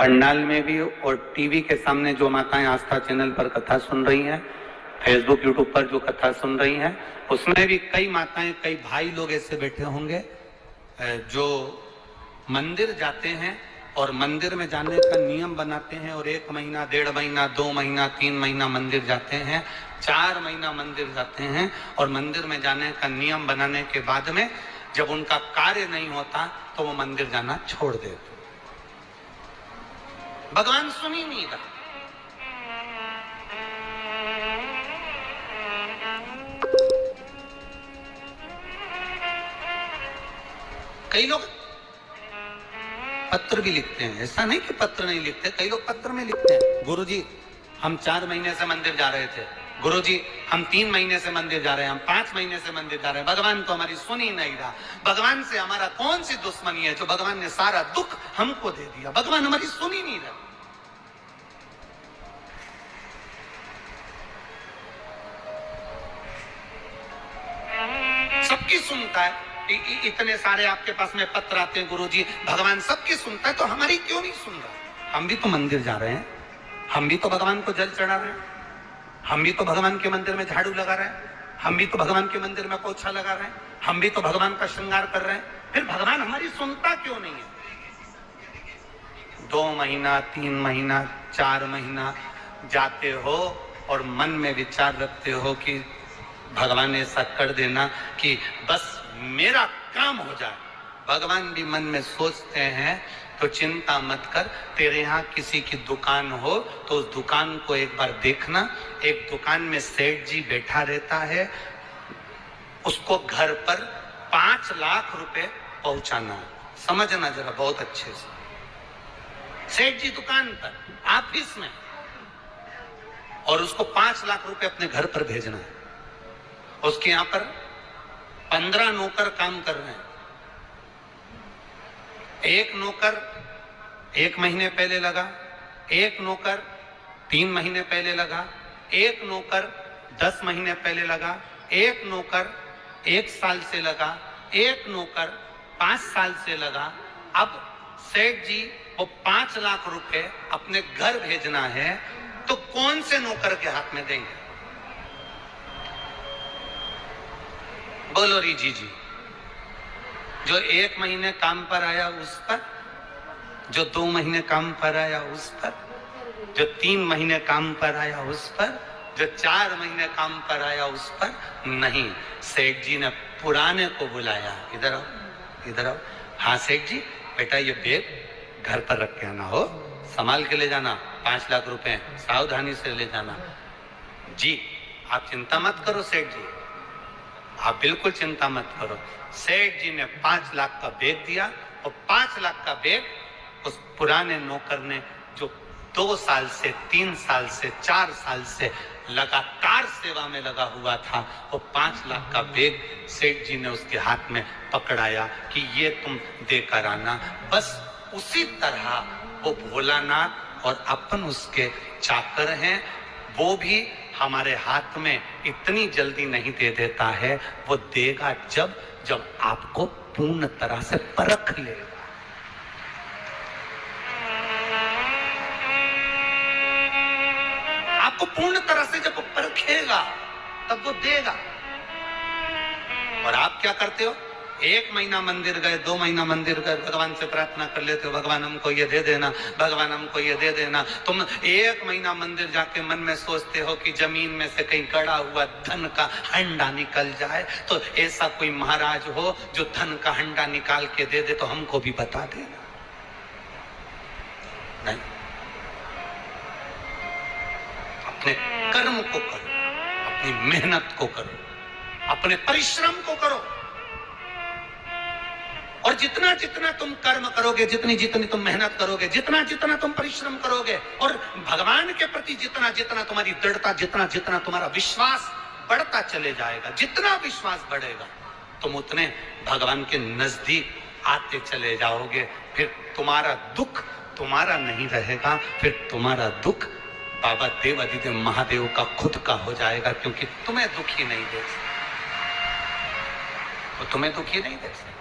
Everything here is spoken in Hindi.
पंडाल में भी और टीवी के सामने जो माताएं आस्था चैनल पर कथा सुन रही हैं, फेसबुक यूट्यूब पर जो कथा सुन रही हैं, उसमें भी कई माताएं, कई भाई लोग ऐसे बैठे होंगे जो मंदिर जाते हैं और मंदिर में जाने का नियम बनाते हैं और 1 महीना, 1.5 महीना, 2 महीना, 3 महीना मंदिर जाते हैं, 4 महीना मंदिर जाते हैं और मंदिर में जाने का नियम बनाने के बाद में जब उनका कार्य नहीं होता तो वो मंदिर जाना छोड़ देते। भगवान सुन ही नहीं रहा। कई लोग पत्र भी लिखते हैं, ऐसा नहीं कि पत्र नहीं लिखते, कई लोग पत्र में लिखते हैं, गुरुजी हम 4 महीने से मंदिर जा रहे थे, गुरुजी हम 3 महीने से मंदिर जा रहे हैं, हम 5 महीने से मंदिर जा रहे हैं, भगवान तो हमारी सुन ही नहीं रहा। भगवान से हमारा कौन सी दुश्मनी है जो भगवान ने सारा दुख हमको दे दिया? भगवान हमारी सुन ही नहीं रहा। सबकी सुनता है, इतने सारे आपके पास में पत्र आते हैं, गुरुजी भगवान सबकी सुनता है तो हमारी क्यों नहीं सुन रहा? हम भी तो मंदिर जा रहे हैं, हम भी तो भगवान को जल चढ़ा रहे हैं, हम भी तो भगवान के मंदिर में झाड़ू लगा रहे हैं, हम भी तो भगवान के मंदिर में पोछा लगा रहे हैं, हम भी तो भगवान का श्रृंगार कर रहे हैं, फिर भगवान हमारी सुनता क्यों नहीं है? 2 महीना, 3 महीना, 4 महीना जाते हो और मन में विचार रखते हो कि भगवान ऐसा कर देना कि बस मेरा काम हो जाए। भगवान भी मन में सोचते हैं तो चिंता मत कर, तेरे यहाँ किसी की दुकान हो तो उस दुकान को एक बार देखना। एक दुकान में सेठ जी बैठा रहता है, उसको घर पर 5 लाख रुपए पहुंचाना। समझना जरा बहुत अच्छे से, सेठ जी दुकान पर, ऑफिस में, और उसको 5 लाख रुपए अपने घर पर भेजना है। उसके यहाँ पर 15 नौकर काम कर रहे हैं। एक नौकर 1 महीने पहले लगा, एक नौकर 3 महीने पहले लगा, एक नौकर 10 महीने पहले लगा, एक नौकर 1 साल से लगा, एक नौकर 5 साल से लगा। अब सेठ जी वो 5 लाख रुपए अपने घर भेजना है तो कौन से नौकर के हाथ में देंगे? बोलो री जी। जो 1 महीने काम पर आया उस पर, जो 2 महीने काम पर आया उस पर, जो 3 महीने काम पर आया उस पर, जो 4 महीने काम पर आया उस पर नहीं। सेठ जी ने पुराने को बुलाया, इधर आओ, इधर आओ। हाँ सेठ जी, बेटा ये बैग घर पर रख के आना, हो संभाल के ले जाना, 5 लाख रुपए सावधानी से ले जाना। जी आप चिंता मत करो सेठ जी, आप बिल्कुल चिंता मत करो। सेठ जी ने 5 लाख का बैग दिया और 5 लाख का बैग उस पुराने नौकर ने जो 2 साल से, 3 साल से, 4 साल से लगातार सेवा में लगा हुआ था, वो 5 लाख का बैग सेठ जी ने उसके हाथ में पकड़ाया कि ये तुम देकर आना। बस उसी तरह वो भोलानाथ और अपन उसके चाकर हैं, वो भी हमारे हाथ में इतनी जल्दी नहीं दे देता है, वो देगा जब आपको पूर्ण तरह से परख लेगा। आपको पूर्ण तरह से जब वो परखेगा तब वो देगा। और आप क्या करते हो? 1 महीना मंदिर गए, 2 महीना मंदिर गए, भगवान से प्रार्थना कर लेते हो, भगवान हमको ये दे देना, भगवान हमको ये दे देना। तुम 1 महीना मंदिर जाके मन में सोचते हो कि जमीन में से कहीं गड़ा हुआ धन का हंडा निकल जाए, तो ऐसा कोई महाराज हो जो धन का हंडा निकाल के दे दे तो हमको भी बता देना। नहीं, अपने कर्म को करो, अपनी मेहनत को करो, अपने परिश्रम को करो। और जितना जितना तुम कर्म करोगे, जितनी जितनी तुम मेहनत करोगे, जितना जितना तुम परिश्रम करोगे, और भगवान के प्रति जितना जितना तुम्हारी दृढ़ता, जितना जितना तुम्हारा विश्वास बढ़ता चले जाएगा, जितना विश्वास बढ़ेगा तुम उतने भगवान के नजदीक आते चले जाओगे। फिर तुम्हारा दुख तुम्हारा नहीं रहेगा, फिर तुम्हारा दुख बाबा देवाधिदेव महादेव का खुद का हो जाएगा, क्योंकि तुम्हें दुखी नहीं देख सकते, वो तुम्हें दुखी नहीं देख सकते।